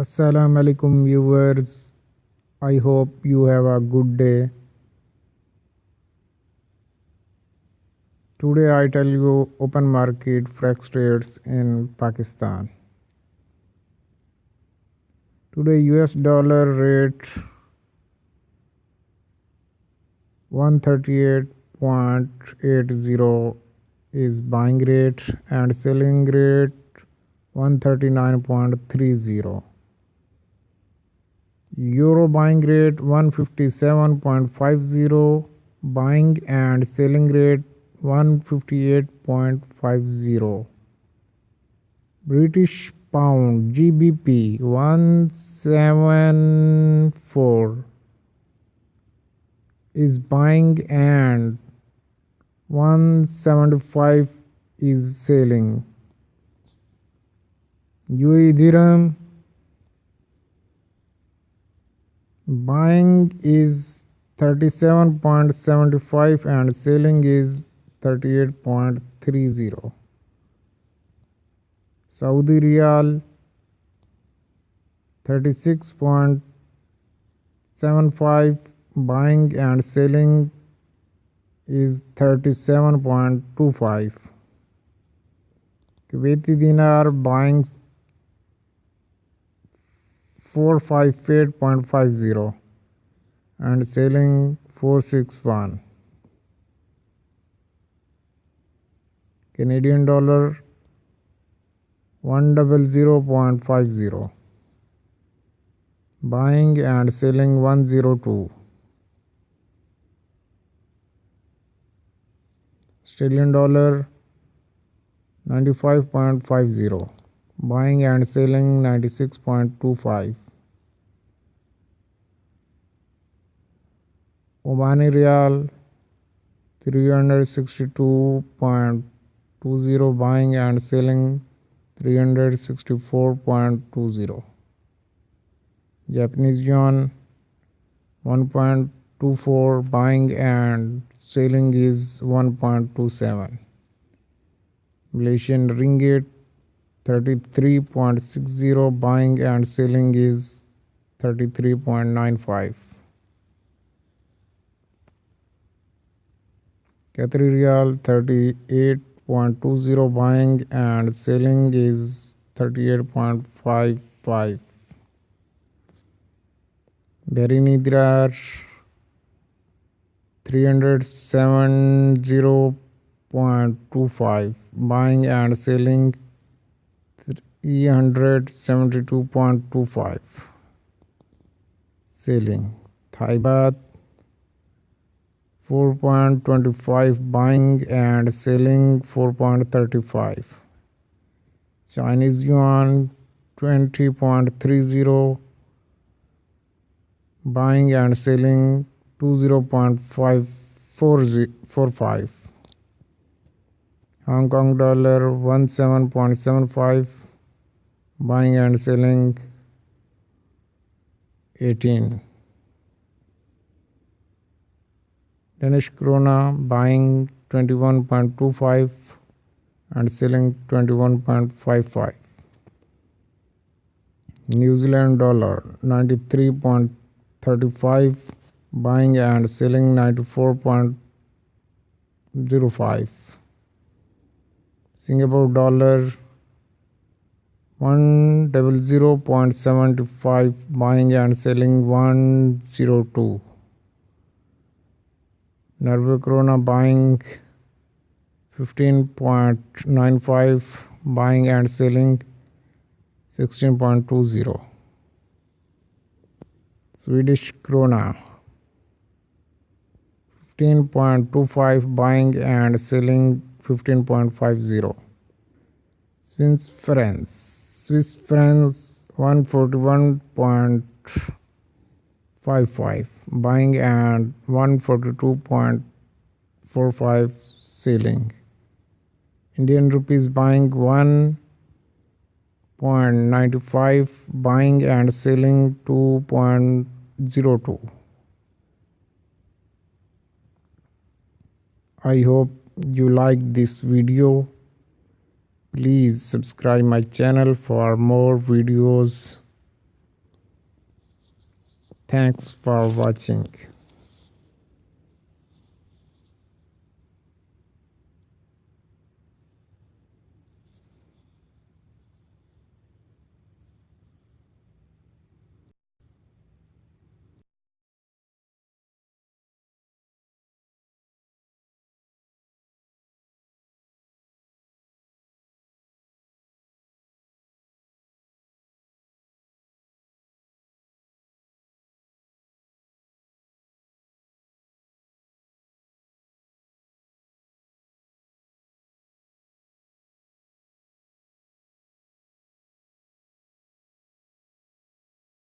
Assalamualaikum viewers. I hope you have a good day. Today I tell you open market forex trades in Pakistan. Today US dollar rate 138.80 is buying rate and selling rate 139.30. Euro buying rate 157.50, buying and selling rate 158.50. British pound GBP 174 is buying and 175 is selling. UAE dirham buying is 37.75 and selling is 38.30. Saudi Riyal 36.75, buying and selling is 37.25. Kuwaiti dinar buying 458.50 and selling 461. Canadian dollar 100.50, buying and selling 102. Australian dollar 95.50, buying and selling 96.25. Omani Riyal 362.20, buying and selling 364.20. Japanese Yuan 1.24, buying and selling is 1.27. Malaysian Ringgit 33.60, buying and selling is 33.95. Qatari Riyal 38.20, buying and selling is 38.55. Bahraini Dinar 370.25, buying and selling 372.25. Selling. Thai Baht 4.25, buying and selling 4.35. Chinese Yuan 20.30, buying and selling 20.545. Hong Kong dollar 17.75, buying and selling 18. Danish krona buying 21.25 and selling 21.55. New Zealand dollar 93.35, buying and selling 94.05. Singapore dollar 100.75, buying and selling 102. Norway krona buying 15.95, buying and selling 16.20. Swedish krona 15.25, buying and selling 15.50. Swiss francs 141.55, buying and 142.45 selling. Indian rupees buying 1.95, buying and selling 2.02. I hope you like this video. Please subscribe my channel for more videos. Thanks for watching.